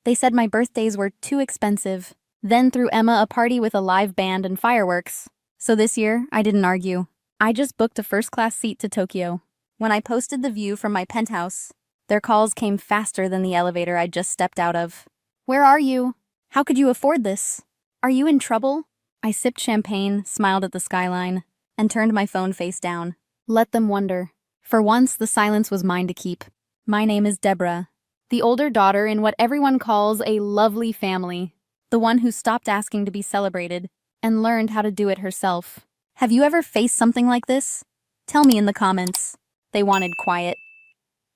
They said my birthdays were too expensive. Then threw Emma a party with a live band and fireworks. So this year, I didn't argue. I just booked a first-class seat to Tokyo. When I posted the view from my penthouse, their calls came faster than the elevator I'd just stepped out of. Where are you? How could you afford this? Are you in trouble? I sipped champagne, smiled at the skyline, and turned my phone face down. Let them wonder. For once, the silence was mine to keep. My name is Deborah, the older daughter in what everyone calls a lovely family, the one who stopped asking to be celebrated and learned how to do it herself. Have you ever faced something like this? Tell me in the comments. They wanted quiet.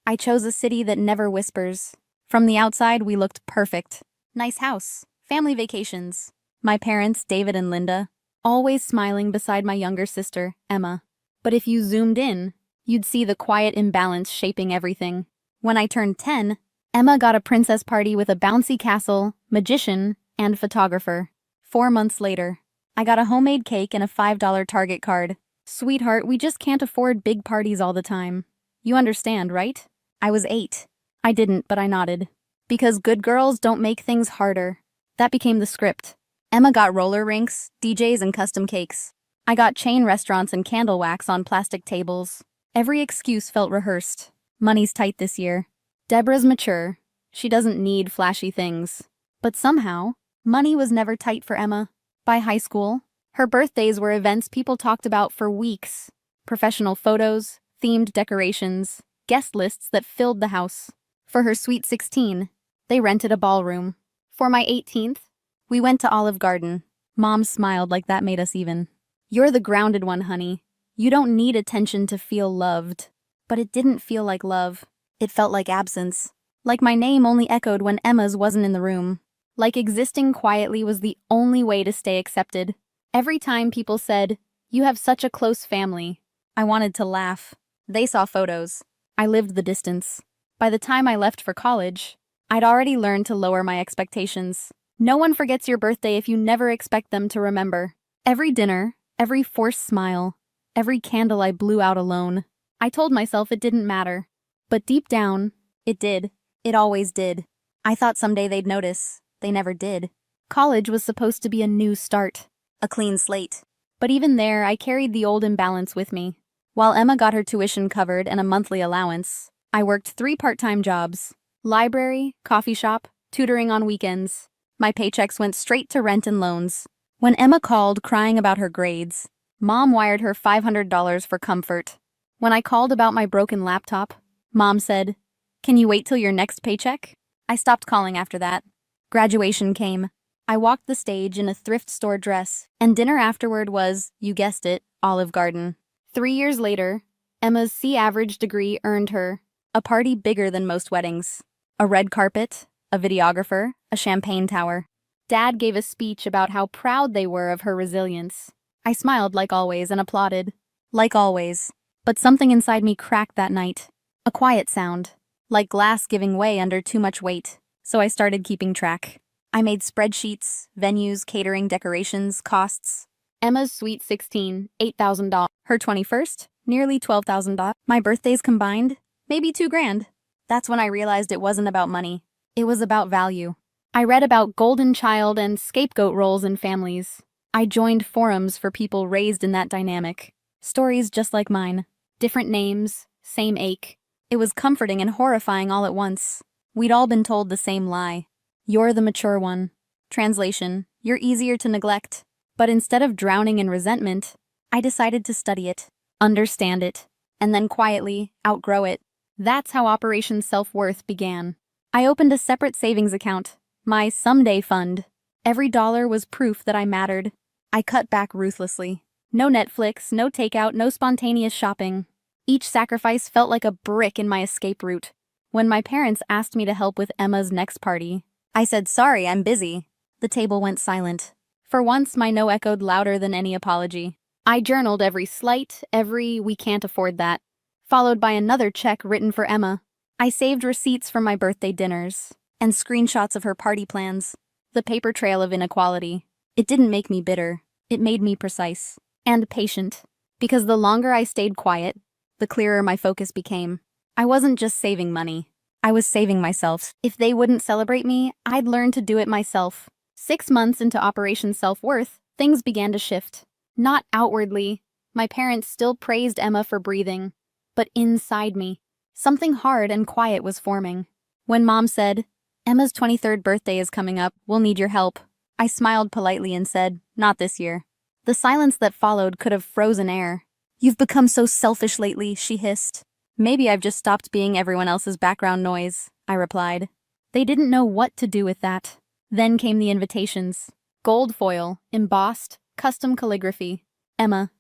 I chose a city that never whispers. From the outside, we looked perfect. Nice house, family vacations. My parents, David and Linda, always smiling beside my younger sister, Emma. But if you zoomed in, you'd see the quiet imbalance shaping everything. When I turned 10, Emma got a princess party with a bouncy castle, magician, and photographer. 4 months later, I got a homemade cake and a $5 Target card. Sweetheart, we just can't afford big parties all the time. You understand, right? I was 8. I didn't, but I nodded. Because good girls don't make things harder. That became the script. Emma got roller rinks, DJs, and custom cakes. I got chain restaurants and candle wax on plastic tables. Every excuse felt rehearsed. Money's tight this year. Deborah's mature. She doesn't need flashy things. But somehow, money was never tight for Emma. By high school, her birthdays were events people talked about for weeks. Professional photos, themed decorations, guest lists that filled the house. For her sweet 16, they rented a ballroom. For my 18th, we went to Olive Garden. Mom smiled like that made us even. You're the grounded one, honey. You don't need attention to feel loved. But it didn't feel like love. It felt like absence. Like my name only echoed when Emma's wasn't in the room. Like existing quietly was the only way to stay accepted. Every time people said, "You have such a close family," I wanted to laugh. They saw photos. I lived the distance. By the time I left for college, I'd already learned to lower my expectations. No one forgets your birthday if you never expect them to remember. Every dinner, every forced smile, every candle I blew out alone, I told myself it didn't matter. But deep down, it did. It always did. I thought someday they'd notice. They never did. College was supposed to be a new start, a clean slate. But even there, I carried the old imbalance with me. While Emma got her tuition covered and a monthly allowance, I worked 3 part-time jobs: library, coffee shop, tutoring on weekends. My paychecks went straight to rent and loans. When Emma called crying about her grades, Mom wired her $500 for comfort. When I called about my broken laptop, Mom said, "Can you wait till your next paycheck?" I stopped calling after that. Graduation came. I walked the stage in a thrift store dress, and dinner afterward was, you guessed it, Olive Garden. 3 years later, Emma's C-average degree earned her a party bigger than most weddings. A red carpet, a videographer, a champagne tower. Dad gave a speech about how proud they were of her resilience. I smiled like always and applauded. Like always. But something inside me cracked that night. A quiet sound. Like glass giving way under too much weight. So I started keeping track. I made spreadsheets, venues, catering, decorations, costs. Emma's sweet 16, $8,000. Her 21st, nearly $12,000. My birthdays combined, maybe $2,000. That's when I realized it wasn't about money. It was about value. I read about golden child and scapegoat roles in families. I joined forums for people raised in that dynamic. Stories just like mine. Different names, same ache. It was comforting and horrifying all at once. We'd all been told the same lie. You're the mature one. Translation, you're easier to neglect. But instead of drowning in resentment, I decided to study it, understand it, and then quietly outgrow it. That's how Operation Self-Worth began. I opened a separate savings account, my someday fund. Every dollar was proof that I mattered. I cut back ruthlessly. No Netflix, no takeout, no spontaneous shopping. Each sacrifice felt like a brick in my escape route. When my parents asked me to help with Emma's next party, I said, "Sorry, I'm busy." The table went silent. For once, my no echoed louder than any apology. I journaled every slight, every "we can't afford that," followed by another check written for Emma. I saved receipts from my birthday dinners and screenshots of her party plans. The paper trail of inequality. It didn't make me bitter. It made me precise and patient. Because the longer I stayed quiet, the clearer my focus became. I wasn't just saving money. I was saving myself. If they wouldn't celebrate me, I'd learn to do it myself. 6 months into Operation Self-Worth, things began to shift. Not outwardly. My parents still praised Emma for breathing. But inside me, something hard and quiet was forming. When Mom said, "Emma's 23rd birthday is coming up, we'll need your help," I smiled politely and said, "Not this year." The silence that followed could have frozen air. "You've become so selfish lately," she hissed. "Maybe I've just stopped being everyone else's background noise," I replied. They didn't know what to do with that. Then came the invitations. Gold foil, embossed, custom calligraphy. Emma.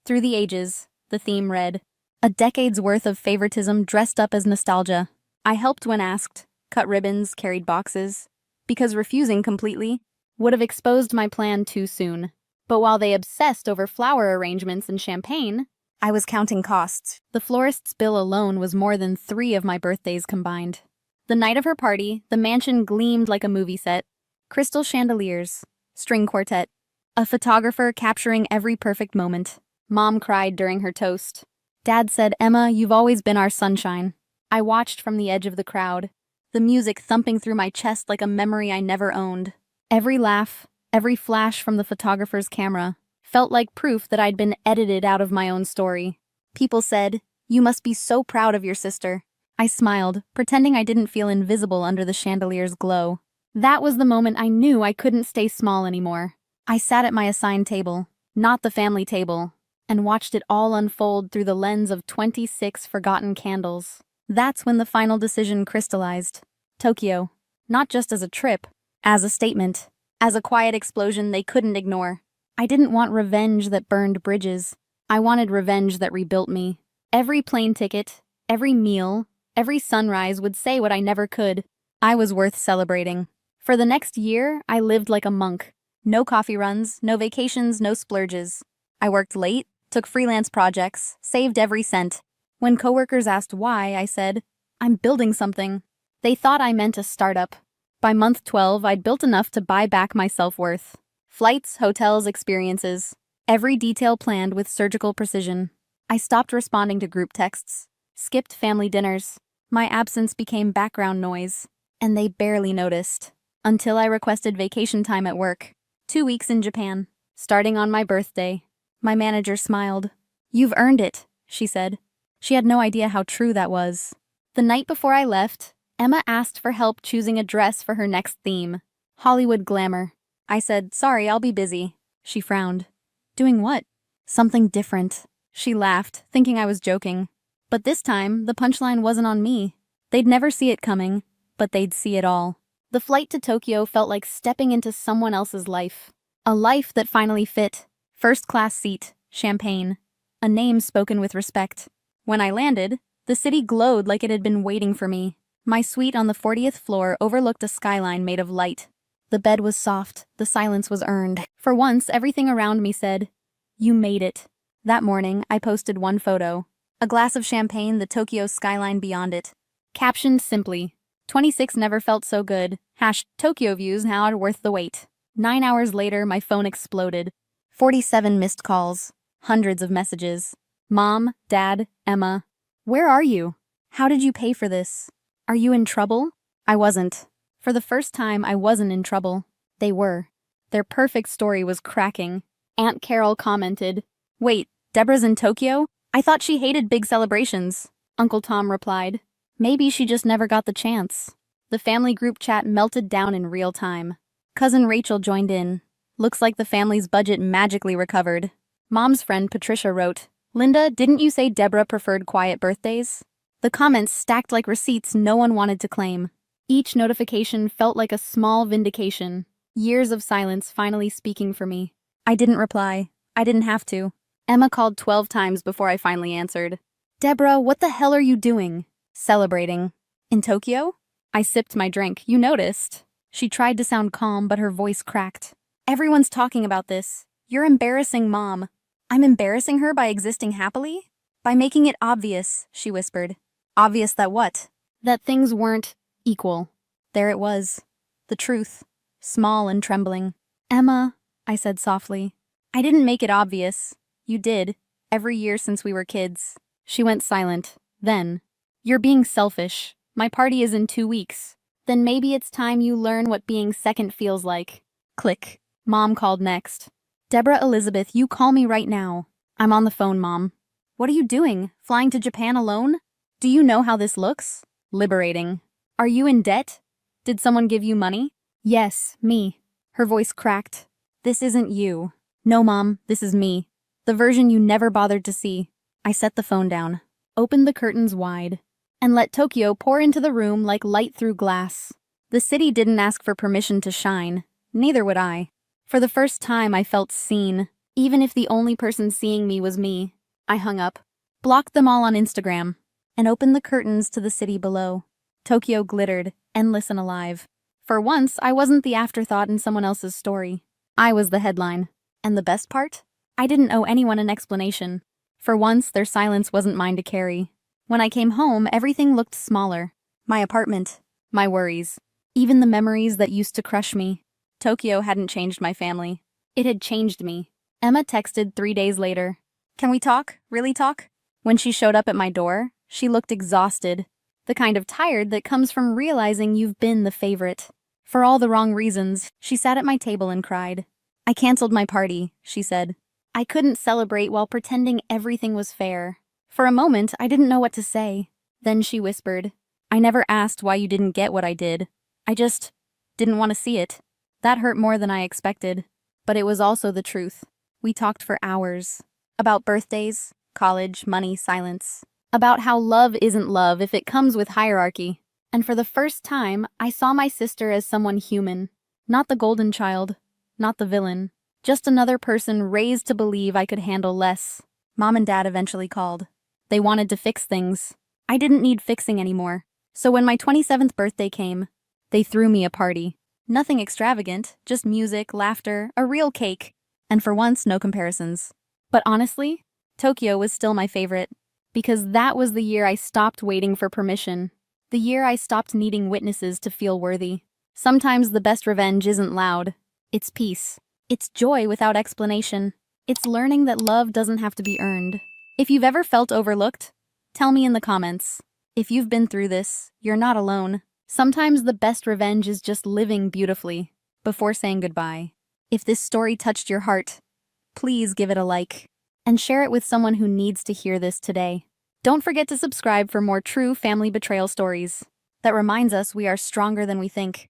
Through the ages, the theme read. A decade's worth of favoritism dressed up as nostalgia. I helped when asked, cut ribbons, carried boxes, because refusing completely would have exposed my plan too soon. But while they obsessed over flower arrangements and champagne, I was counting costs. The florist's bill alone was more than 3 of my birthdays combined. The night of her party, the mansion gleamed like a movie set. Crystal chandeliers, string quartet, a photographer capturing every perfect moment. Mom cried during her toast. Dad said, "Emma, you've always been our sunshine." I watched from the edge of the crowd, the music thumping through my chest like a memory I never owned. Every laugh, every flash from the photographer's camera felt like proof that I'd been edited out of my own story. People said, "You must be so proud of your sister." I smiled, pretending I didn't feel invisible under the chandelier's glow. That was the moment I knew I couldn't stay small anymore. I sat at my assigned table, not the family table, and watched it all unfold through the lens of 26 forgotten candles. That's when the final decision crystallized. Tokyo. Not just as a trip, as a statement, as a quiet explosion they couldn't ignore. I didn't want revenge that burned bridges. I wanted revenge that rebuilt me. Every plane ticket, every meal, every sunrise would say what I never could. I was worth celebrating. For the next year, I lived like a monk. No coffee runs, no vacations, no splurges. I worked late, took freelance projects, saved every cent. When coworkers asked why, I said, "I'm building something." They thought I meant a startup. By month 12, I'd built enough to buy back my self-worth. Flights, hotels, experiences. Every detail planned with surgical precision. I stopped responding to group texts, skipped family dinners. My absence became background noise, and they barely noticed. Until I requested vacation time at work. 2 weeks in Japan, starting on my birthday. My manager smiled. "You've earned it," she said. She had no idea how true that was. The night before I left, Emma asked for help choosing a dress for her next theme. Hollywood glamour. I said, "Sorry, I'll be busy." She frowned. "Doing what?" "Something different." She laughed, thinking I was joking. But this time, the punchline wasn't on me. They'd never see it coming, but they'd see it all. The flight to Tokyo felt like stepping into someone else's life. A life that finally fit. First-class seat, champagne. A name spoken with respect. When I landed, the city glowed like it had been waiting for me. My suite on the 40th floor overlooked a skyline made of light. The bed was soft, the silence was earned. For once, everything around me said, "You made it." That morning, I posted one photo. A glass of champagne, the Tokyo skyline beyond it. Captioned simply, 26 never felt so good. #Tokyo views now are worth the wait. 9 hours later, my phone exploded. 47 missed calls. Hundreds of messages. Mom, Dad, Emma. Where are you? How did you pay for this? Are you in trouble? I wasn't. For the first time, I wasn't in trouble. They were. Their perfect story was cracking. Aunt Carol commented, "Wait, Deborah's in Tokyo? I thought she hated big celebrations." Uncle Tom replied, "Maybe she just never got the chance." The family group chat melted down in real time. Cousin Rachel joined in. "Looks like the family's budget magically recovered." Mom's friend Patricia wrote, "Linda, didn't you say Deborah preferred quiet birthdays?" The comments stacked like receipts no one wanted to claim. Each notification felt like a small vindication. Years of silence finally speaking for me. I didn't reply. I didn't have to. Emma called 12 times before I finally answered. "Deborah, what the hell are you doing?" "Celebrating." "In Tokyo?" I sipped my drink. "You noticed." She tried to sound calm, but her voice cracked. "Everyone's talking about this. You're embarrassing Mom." "I'm embarrassing her by existing happily?" "By making it obvious," she whispered. "Obvious that what?" "That things weren't equal." There it was. The truth. Small and trembling. "Emma," I said softly. "I didn't make it obvious. You did. Every year since we were kids." She went silent. Then, "You're being selfish." My party is in 2 weeks. Then maybe it's time you learn what being second feels like. Click. Mom called next. Deborah Elizabeth, you call me right now. I'm on the phone, Mom. What are you doing? Flying to Japan alone? Do you know how this looks? Liberating. Are you in debt? Did someone give you money? Yes, me. Her voice cracked. This isn't you. No, Mom, this is me. The version you never bothered to see. I set the phone down, opened the curtains wide, and let Tokyo pour into the room like light through glass. The city didn't ask for permission to shine. Neither would I. For the first time, I felt seen, even if the only person seeing me was me. I hung up, blocked them all on Instagram, and opened the curtains to the city below. Tokyo glittered, endless and alive. For once, I wasn't the afterthought in someone else's story. I was the headline. And the best part? I didn't owe anyone an explanation. For once, their silence wasn't mine to carry. When I came home, everything looked smaller. My apartment, my worries, even the memories that used to crush me. Tokyo hadn't changed my family. It had changed me. Emma texted 3 days later. Can we talk? Really talk? When she showed up at my door, she looked exhausted. The kind of tired that comes from realizing you've been the favorite. For all the wrong reasons, she sat at my table and cried. I canceled my party, she said. I couldn't celebrate while pretending everything was fair. For a moment, I didn't know what to say. Then she whispered, I never asked why you didn't get what I did. I just didn't want to see it. That hurt more than I expected. But it was also the truth. We talked for hours. About birthdays, college, money, silence. About how love isn't love if it comes with hierarchy. And for the first time, I saw my sister as someone human. Not the golden child. Not the villain. Just another person raised to believe I could handle less. Mom and Dad eventually called. They wanted to fix things. I didn't need fixing anymore. So when my 27th birthday came, they threw me a party. Nothing extravagant, just music, laughter, a real cake. And for once, no comparisons. But honestly, Tokyo was still my favorite. Because that was the year I stopped waiting for permission. The year I stopped needing witnesses to feel worthy. Sometimes the best revenge isn't loud. It's peace. It's joy without explanation. It's learning that love doesn't have to be earned. If you've ever felt overlooked, tell me in the comments. If you've been through this, you're not alone. Sometimes the best revenge is just living beautifully before saying goodbye. If this story touched your heart, please give it a like and share it with someone who needs to hear this today. Don't forget to subscribe for more true family betrayal stories. That reminds us we are stronger than we think.